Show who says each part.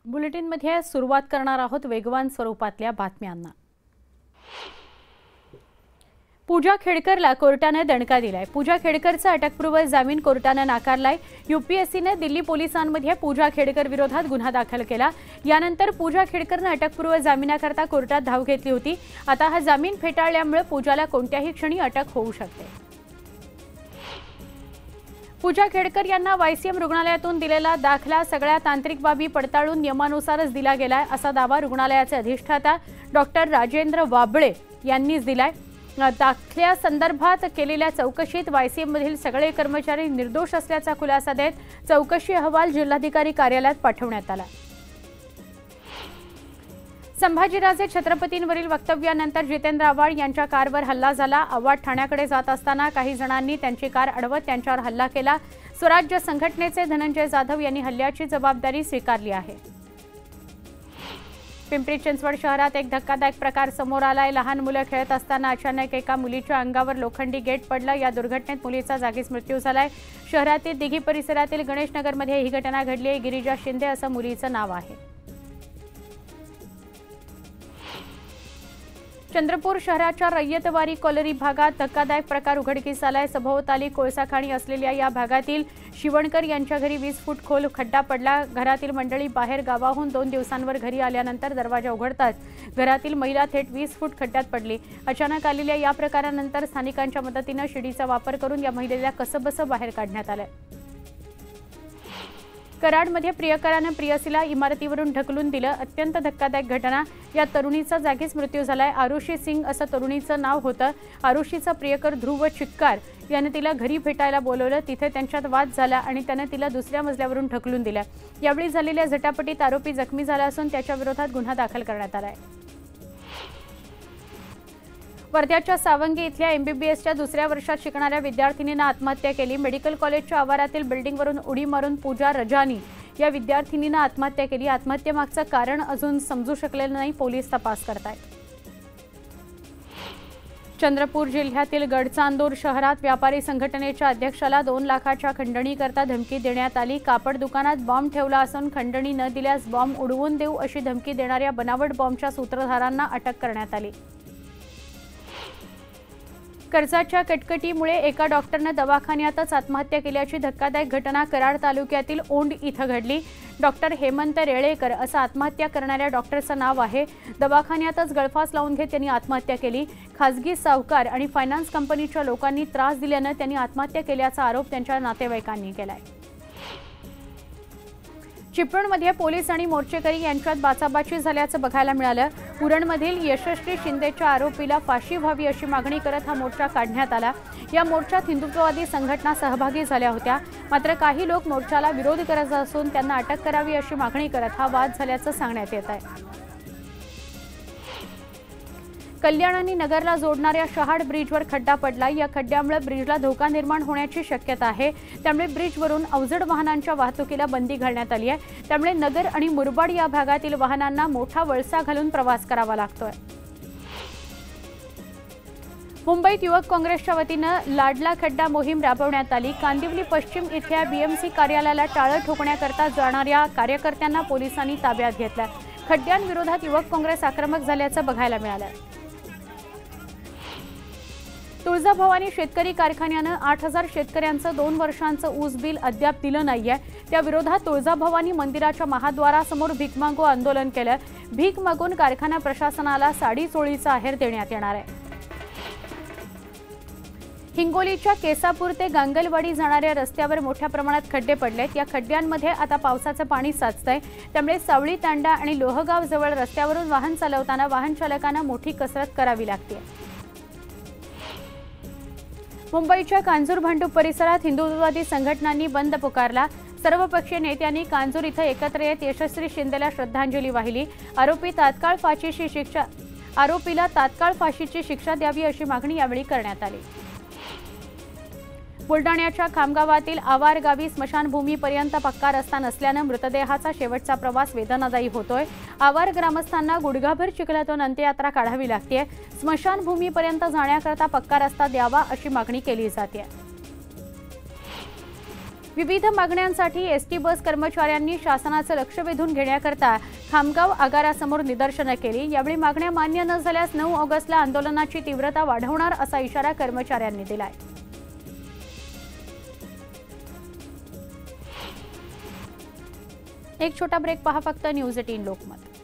Speaker 1: बुलेटिनमध्ये सुरुवात करणार आहोत वेगवान स्वरूपातल्या बातम्यांना। पूजा खेडकरला कोर्टाने दणका दिलाय। पूजा खेडकरचा अटकपूर्व जामीन कोर्टाने नाकारलाय। यूपीएससीने दिल्ली पोलिसांमध्ये पूजा खेडकर विरोधात गुन्हा दाखल केला। यानंतर पूजा खेडकरने अटकपूर्व जामिनाकरता कोर्टात धाव घेतली होती। आता हा जामीन फेटाळल्यामुळे पूजाला कोणत्याही क्षणी अटक होऊ शकते। पूजा खेडकर यांना वायसीएम रुग्णालयातून दिलेला दाखला सगळ्या तांत्रिक बाबी पडताळून नियमानुसारच दिला गेलाय असा दावा रुग्णालयाचे अधिष्ठाता डॉक्टर राजेंद्र वाबळे यांनीच दिलाय। दाखल्या संदर्भात केलेल्या चौकशीत वायसीएम मधील सगळे कर्मचारी निर्दोष असल्याचा खुलासा देत चौकशी अहवाल जिल्हाधिकारी कार्यालयात पाठवण्यात आला। संभाजीराजे छत्रपतींवरील वक्तव्यानंतर जितेंद्र आव्हाड यांच्या कारवर हल्ला झाला। आव्हाड ठाण्याकडे जात असताना काही जणांनी त्यांची कार अडवत त्यांच्यावर हल्ला केला। स्वराज्य संघटनेचे धनंजय जाधव यांनी हल्ल्याची जबाबदारी स्वीकारली आहे। पिंपरी चिंचवड शहरात एक धक्कादायक प्रकार समोर आलाय। लहान मुलं खेळत असताना अचानक एका मुलीच्या अंगावर लोखंडी गेट पडलं। या दुर्घटनेत मुलीचा जागीच मृत्यू झालाय। शहरातील दिघी परिसरातील गणेशनगरमध्ये ही घटना घडली आहे। गिरिजा शिंदे असं मुलीचं नाव आहे। चंद्रपूर शहराच्या रय्यतवारी कॉलनी भागात धक्कादायक प्रकार उघडकीस आलाय। सभोवताली कोळसा खाणी असलेल्या या भागातील शिवणकर यांच्या घरी 20 फूट खोल खड्डा पडला। घरातील मंडळी बाहेर गावाहून 2 दिवसांवर घरी आल्यानंतर दरवाजा उघडताच घरातील महिला थेट 20 फूट खड्ड्यात पडली। अचानक आलेल्या या प्रकारानंतर स्थानिकांच्या मदतीने शिडीचा वापर करून या महिलेला कसबस बाहेर काढण्यात आले। कराडमध्ये प्रियकराने प्रियसीला इमारतीवरून ढकलून दिलं। अत्यंत धक्कादायक घटना। या तरुणीचा जागीच मृत्यू झालाय। आरुषी सिंग असं तरुणीचं नाव होतं। आरुषीचा प्रियकर ध्रुव चिक्कार याने तिला घरी भेटायला बोलवलं। तिथे त्यांच्यात वाद झाला आणि त्याने तिला दुसऱ्या मजल्यावरून ढकलून दिलं। यावेळी झालेल्या झटापटीत आरोपी जखमी झाला असून त्याच्या विरोधात गुन्हा दाखल करण्यात आलाय। वर्ध्याच्या सावंगी इथल्या एमबीबीएसच्या दुसऱ्या वर्षात शिकणाऱ्या विद्यार्थिनीने आत्महत्या केली। मेडिकल कॉलेजच्या आवारातील बिल्डिंगवरून उडी मारून पूजा रजानी या विद्यार्थिनीने आत्महत्या केली। आत्महत्येमागचं कारण अजून समजू शकलेलं नाही। पोलीस तपास करतायत। चंद्रपूर जिल्ह्यातील गडचांदूर शहरात व्यापारी संघटनेच्या अध्यक्षाला 2 लाखाच्या खंडणीकरता धमकी देण्यात आली। कापड दुकानात बॉम्ब ठेवला असून खंडणी न दिल्यास बॉम्ब उडवून देऊ अशी धमकी देणाऱ्या बनावट बॉम्बच्या सूत्रधारांना अटक करण्यात आली। कर्जाच्या कटकटीमुळे एका डॉक्टरने दवाखान्यातच आत्महत्या केल्याची धक्कादायक घटना कराड तालुक्यातील ओंड इथं घडली। डॉक्टर हेमंत रेळेकर असं आत्महत्या करणाऱ्या डॉक्टरचं नाव आहे। दवाखान्यातच गळफास लावून घेत त्यांनी आत्महत्या केली। खासगी सावकार आणि फायनान्स कंपनीच्या लोकांनी त्रास दिल्यानं त्यांनी आत्महत्या केल्याचा आरोप त्यांच्या नातेवाईकांनी केलाय। चिपळूणमध्ये पोलीस आणि मोर्चेकरी यांच्यात बाचाबाची झाल्याचं बघायला मिळालं। उरणमधील यशस्वी शिंदेच्या आरोपीला फाशी व्हावी अशी मागणी करत हा मोर्चा काढण्यात आला। या मोर्चात हिंदुत्ववादी संघटना सहभागी झाल्या होत्या। मात्र काही लोक मोर्चाला विरोध करत असून त्यांना अटक करावी अशी मागणी करत हा वाद झाल्याचं सांगण्यात येत आहे। कल्याण आणि नगरला जोडणाऱ्या शहाड ब्रिजवर खड्डा पडला। या खड्ड्यामुळे ब्रिजला धोका निर्माण होण्याची शक्यता आहे। त्यामुळे ब्रिजवरून अवजड वाहनांच्या वाहतुकीला बंदी घालण्यात आली आहे। त्यामुळे नगर आणि मुरबाड या भागातील वाहनांना मोठा वळसा घालून प्रवास करावा लागतोय। मुंबईत युवक काँग्रेसच्या वतीनं लाडला खड्डा मोहीम राबवण्यात आली। कांदिवली पश्चिम इथल्या बीएमसी कार्यालयाला टाळं ठोकण्याकरता जाणाऱ्या कार्यकर्त्यांना पोलिसांनी ताब्यात घेतलं। खड्ड्यांविरोधात युवक काँग्रेस आक्रमक झाल्याचं बघायला मिळालं। तुळजाभवानी शेतकरी कारखान्यानं 8000 शेतकऱ्यांचं 2 वर्षांचं ऊस बिल अद्याप दिलं नाहीये। त्या विरोधात तुळजाभवानी मंदिराच्या महाद्वारासमोर भीक मागू आंदोलन केलं। भीक मागून कारखाना प्रशासनाला साडी चोळीचा आहेर देण्यात येणार आहे। हिंगोलीच्या केसापूर ते गांगलवाडी जाणाऱ्या रस्त्यावर मोठ्या प्रमाणात खड्डे पडलेत। या खड्ड्यांमध्ये आता पावसाचं पाणी साचतंय। त्यामुळे सावळी तांडा आणि लोहगाव जवळ रस्त्यावरून वाहन चालवताना वाहन चालकांना मोठी कसरत करावी लागते। मुंबईच्या कांजूर भांडूप परिसरात हिंदुत्ववादी संघटनांनी बंद पुकारला। सर्वपक्षीय नेत्यांनी कांजूर इथं एकत्र येत यशस्वी शिंदेला श्रद्धांजली वाहिली। आरोपीला तात्काळ फाशीची शिक्षा द्यावी अशी मागणी यावेळी करण्यात आली। बुलडाण्याच्या खामगावातील आवार गावी स्मशानभूमीपर्यंत पक्का रस्ता नसल्यानं मृतदेहाचा शेवटचा प्रवास वेदनादायी होतोय। आवार ग्रामस्थांना गुडघाभर चिखलातून अंत्ययात्रा काढावी लागते। स्मशानभूमीपर्यंत जाण्याकरता पक्का रस्ता द्यावा अशी मागणी केली जाते। विविध मागण्यांसाठी एसटी बस कर्मचाऱ्यांनी शासनाचं लक्ष वेधून घेण्याकरता खामगाव आगारासमोर निदर्शनं केली। यावेळी मागण्या मान्य न झाल्यास 9 ऑगस्टला आंदोलनाची तीव्रता वाढवणार असा इशारा कर्मचाऱ्यांनी दिलाय। एक छोटा ब्रेक पहा फक्त न्यूज 18 लोकमत।